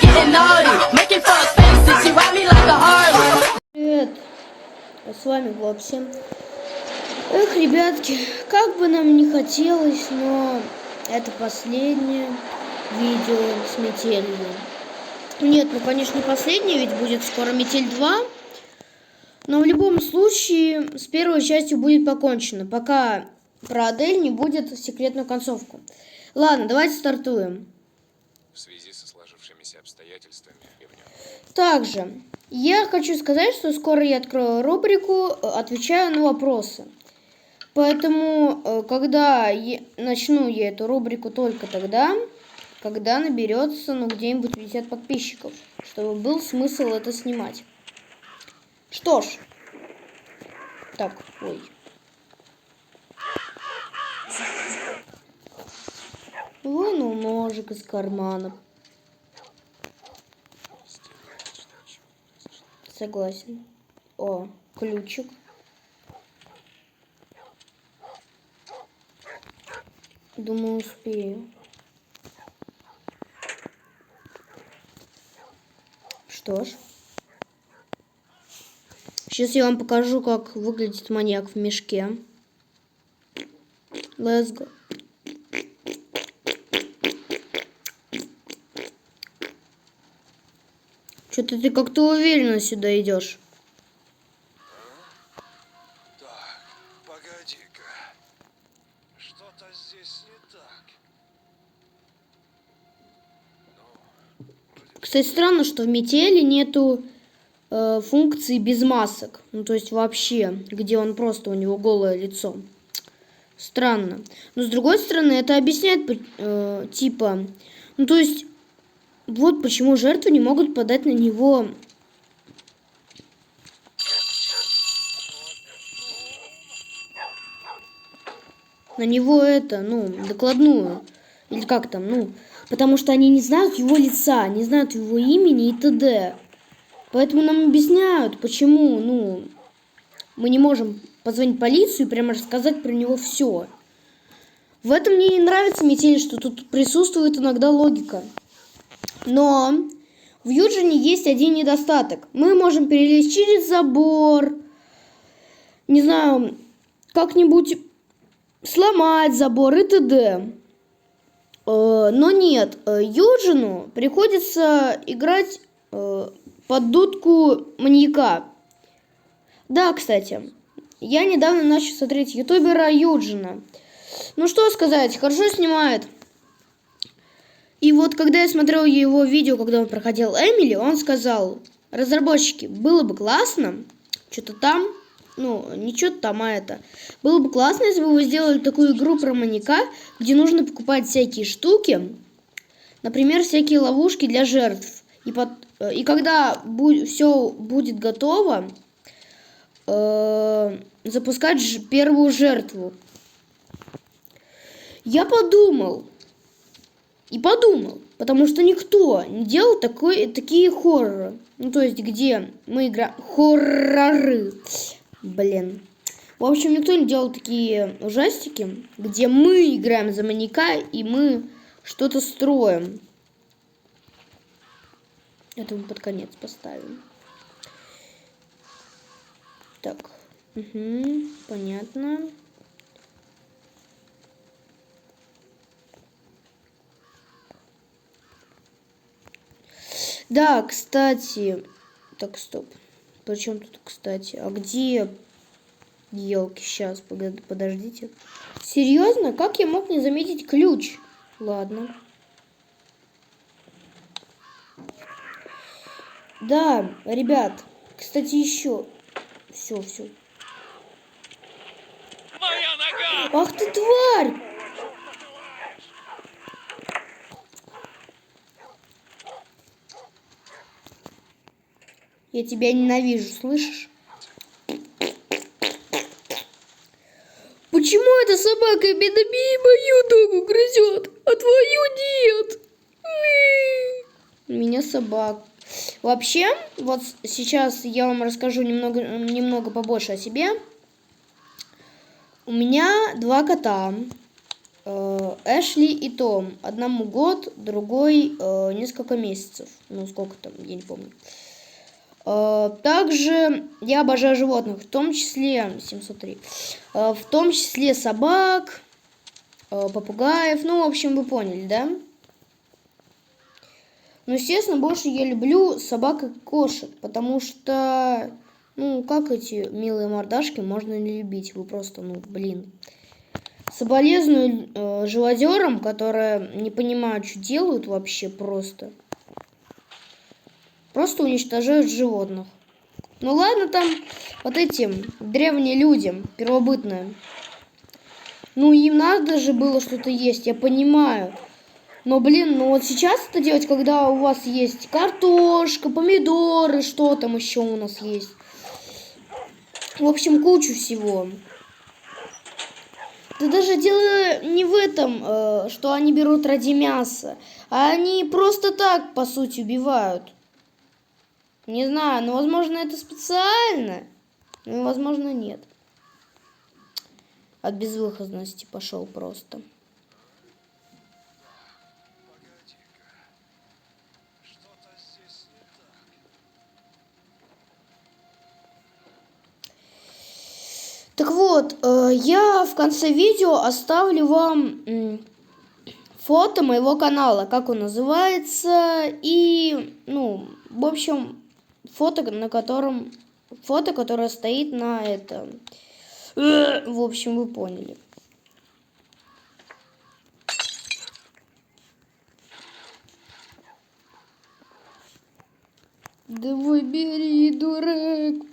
getting naughty, making fuck faces. She ride me like a Harley. Привет, с вами Вопси. Эх, ребятки, как бы нам не хотелось, но это последнее видео с метелью. Нет, ну конечно не последнее, ведь будет скоро Метель 2. Но в любом случае с первой частью будет покончено, пока про Адель не будет секретную концовку. Ладно, давайте стартуем. В связи со сложившимися обстоятельствами и Также я хочу сказать, что скоро я открою рубрику «Отвечаю на вопросы». Поэтому, когда начну я эту рубрику только тогда, когда наберется, ну, где-нибудь 50 подписчиков, чтобы был смысл это снимать. Что ж. Так, ой. Вынул ножик из кармана. Согласен. О, ключик. Думаю, успею. Что ж. Сейчас я вам покажу, как выглядит маньяк в мешке. Let's go. Что-то ты как-то уверенно сюда идешь. Так, погоди-ка. Что-то здесь не так. Кстати, странно, что в Метели нету функции без масок. Ну, то есть вообще, где он просто, у него голое лицо. Странно. Но с другой стороны, это объясняет, типа, ну, то есть, вот почему жертвы не могут подать на него... докладную. Или как там, ну, потому что они не знают его лица, не знают его имени и т.д. Поэтому нам объясняют, почему, ну, мы не можем позвонить полицию и прямо рассказать про него все. В этом мне не нравится Метель, что тут присутствует иногда логика. Но в Юджине есть один недостаток. Мы можем перелезть через забор, не знаю, как-нибудь сломать забор и т.д. Но нет, Юджину приходится играть под дудку маньяка. Да, кстати, я недавно начал смотреть ютубера Юджина. Ну что сказать, хорошо снимает. И вот когда я смотрел его видео, когда он проходил Эмили, он сказал: разработчики, было бы классно, что-то там, ну, не что-то там, а это. Было бы классно, если бы вы сделали такую игру про маньяка, где нужно покупать всякие штуки, например, всякие ловушки для жертв. И когда все будет готово, запускать первую жертву. Я подумал, потому что никто не делал такие хорроры. Ну, то есть, где мы играем... Хорроры. Блин. В общем, никто не делал такие ужастики, где мы играем за маньяка, и мы что-то строим. Это мы под конец поставим. Так. Угу, понятно. Да, кстати... Так, стоп. Причем тут, кстати? А где... Елки, сейчас, подождите. Серьезно? Как я мог не заметить ключ? Ладно. Да, ребят. Кстати, еще... Все. Моя нога! Ах ты, тварь! Я тебя ненавижу, слышишь? Почему эта собака именно мою ногу грызет, а твою нет? Меня собак. Вообще, вот сейчас я вам расскажу немного побольше о себе. У меня 2 кота. Эшли и Том. Одному год, другой несколько месяцев. Ну, сколько там, я не помню. Также я обожаю животных, в том числе 703, в том числе собак, попугаев. Ну, в общем, вы поняли, да? Ну, естественно, больше я люблю собак и кошек, потому что, ну, как эти милые мордашки можно не любить? Вы просто, ну, блин. Соболезную живодерам, которые не понимают, что делают вообще просто. Просто уничтожают животных. Ну ладно, там вот эти древние люди, первобытные. Ну им надо же было что-то есть, я понимаю. Но, блин, ну вот сейчас это делать, когда у вас есть картошка, помидоры, что там еще у нас есть. В общем, кучу всего. Да даже дело не в этом, что они берут ради мяса, а они просто так, по сути, убивают. Не знаю, но, возможно, это специально, но, возможно, нет. От безвыходности пошел просто. Так вот, я в конце видео оставлю вам фото моего канала, как он называется, и, ну, в общем, фото, которое стоит на этом. В общем, вы поняли. Давай бери, дурак.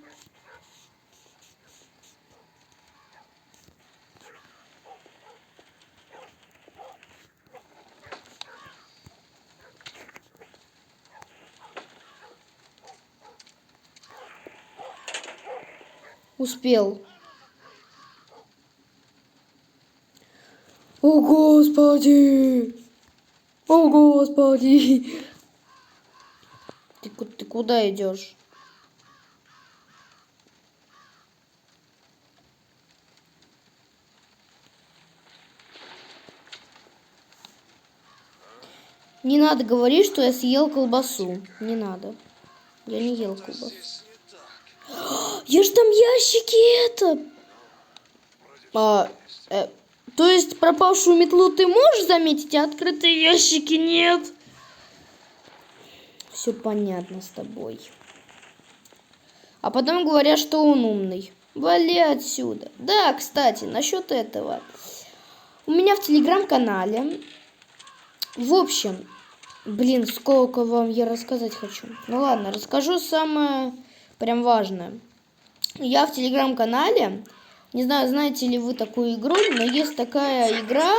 Успел. О, Господи! О, Господи! Ты куда идешь? Не надо говорить, что я съел колбасу. Не надо. Я не ел колбасу. Я ж там ящики то есть пропавшую метлу ты можешь заметить, а открытые ящики нет? Все понятно с тобой. А потом говорят, что он умный. Вали отсюда. Да, кстати, насчет этого. У меня в телеграм-канале. В общем, блин, сколько вам я рассказать хочу. Ну ладно, расскажу самое прям важное. Я в телеграм-канале, не знаю, знаете ли вы такую игру, но есть такая игра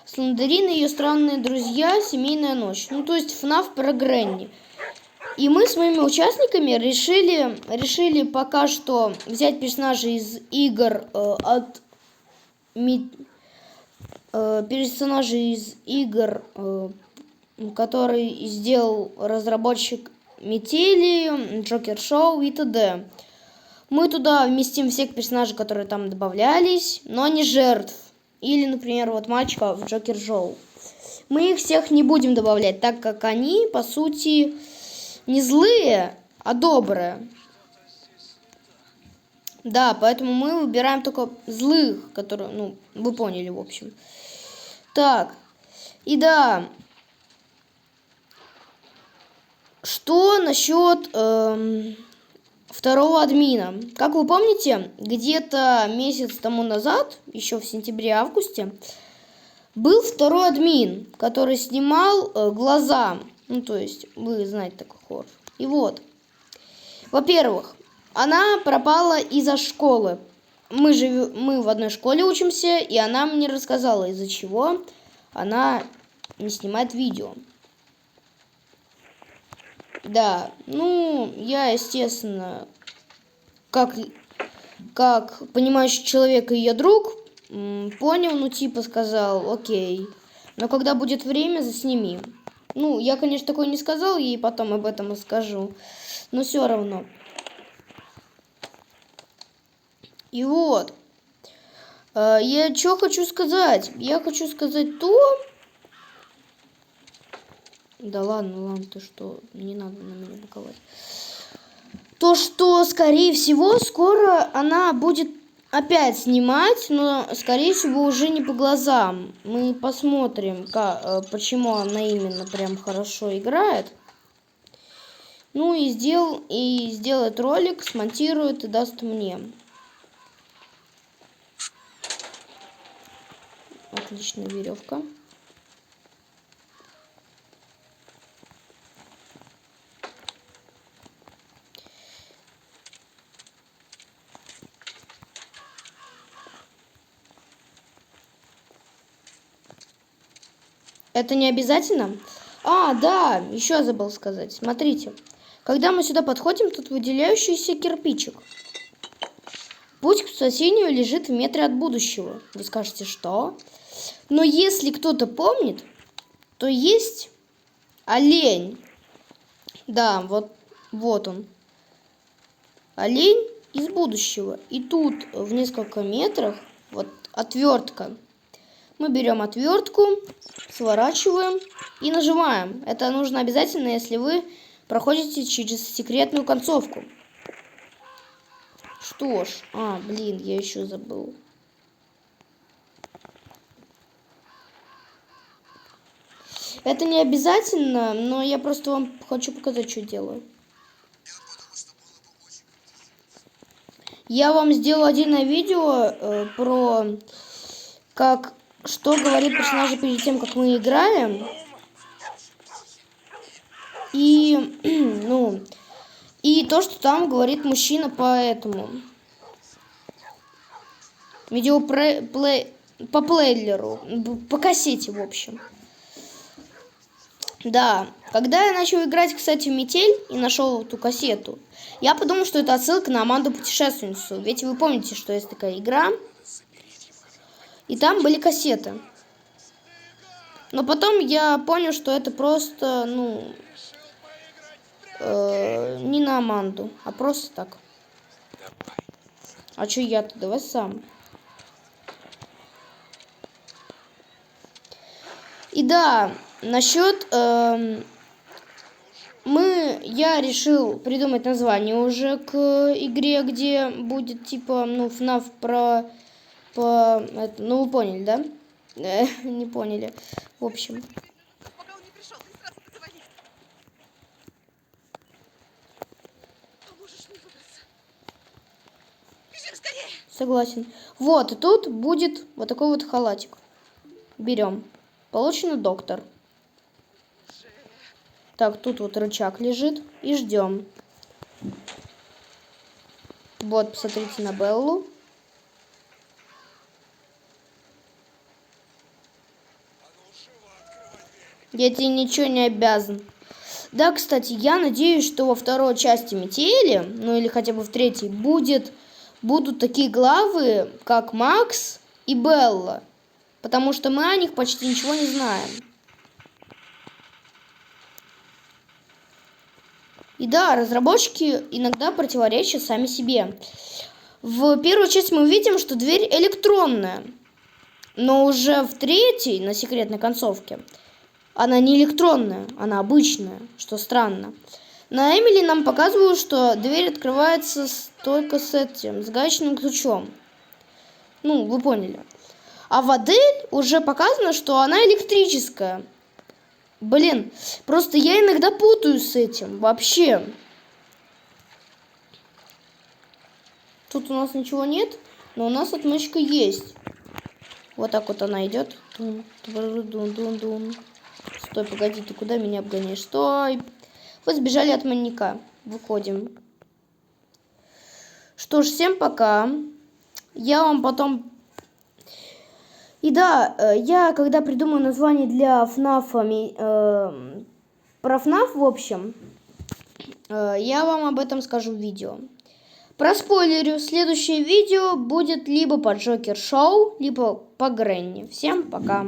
Слендерин и ее странные друзья, семейная ночь. Ну, то есть FNAF про Гренни. И мы с моими участниками решили пока что взять персонажей из игр который сделал разработчик Метели, Джокер Шоу и т.д. Мы туда вместим всех персонажей, которые там добавлялись, но не жертв. Или, например, вот мальчика в Джокер Шоу. Мы их всех не будем добавлять, так как они, по сути, не злые, а добрые. Да, поэтому мы выбираем только злых, которые, ну, вы поняли, в общем. Так, и да, что насчет второго админа? Как вы помните, где-то месяц тому назад, еще в сентябре-августе, был второй админ, который снимал глаза. Ну, то есть, вы знаете такой хоррор. И вот, во-первых, она пропала из-за школы. Мы в одной школе учимся, и она мне рассказала, из-за чего она не снимает видео. Да, ну, я, естественно, как понимающий человек и ее друг, понял, ну, типа, сказал, окей, но когда будет время, засними. Ну, я, конечно, такое не сказал, ей потом об этом расскажу, но все равно. И вот, Я что хочу сказать? Я хочу сказать то... Да ладно, ты что? Не надо на меня боковать. То, что, скорее всего, скоро она будет опять снимать, но, скорее всего, уже не по глазам. Мы посмотрим, почему она именно прям хорошо играет. Ну и сделает ролик, смонтирует и даст мне. Отличная веревка. Это не обязательно? А, да, еще забыл сказать. Смотрите, когда мы сюда подходим, тут выделяющийся кирпичик. Путь к спасению лежит в метре от будущего. Вы скажете, что? Но если кто-то помнит, то есть олень. Да, вот он. Олень из будущего. И тут в несколько метрах вот отвертка. Мы берем отвертку, сворачиваем и нажимаем. Это нужно обязательно, если вы проходите через секретную концовку. Что ж, блин, я еще забыл. Это не обязательно, но я просто вам хочу показать, что делаю. Я вам сделал отдельное видео про что говорит персонаж перед тем, как мы играем. И, и то, что там говорит мужчина по этому. Видео по плейлеру, по кассете, в общем. Да, когда я начал играть, кстати, в Метель и нашел эту кассету, я подумал, что это отсылка на Аманду Путешественницу. Ведь вы помните, что есть такая игра, и там были кассеты. Но потом я понял, что это просто, не на Аманду, а просто так. А чё я-то? Давай сам. И да, насчет... я решил придумать название уже к игре, где будет типа, FNAF вы поняли, да? Не поняли. В общем. Пока он не пришел, ты сразу позвони. Поможешь мне выбраться. Бежим скорее. Согласен. Вот, и тут будет вот такой вот халатик. Берем. Получено доктор. Так, тут вот рычаг лежит. И ждем. Вот, посмотрите на Беллу. Я тебе ничего не обязан. Да, кстати, я надеюсь, что во второй части Метели, или хотя бы в третьей, будут такие главы, как Макс и Белла. Потому что мы о них почти ничего не знаем. И да, разработчики иногда противоречат сами себе. В первую часть мы видим, что дверь электронная. Но уже в третьей, на секретной концовке, она не электронная, она обычная, что странно. На Эмили нам показывают, что дверь открывается только с гаечным ключом. Вы поняли. А в Адель уже показано, что она электрическая. Блин, просто я иногда путаю с этим. Вообще. Тут у нас ничего нет, но у нас отмычка есть. Вот так вот она идет. Стой, погоди, ты куда меня обгоняешь? Стой. Вы сбежали от маньяка. Выходим. Что ж, всем пока. Я вам потом... И да, я когда придумаю название для ФНАФа, про ФНАФ, в общем, я вам об этом скажу в видео. Проспойлерю, следующее видео будет либо по Джокер Шоу, либо по Гренни. Всем пока.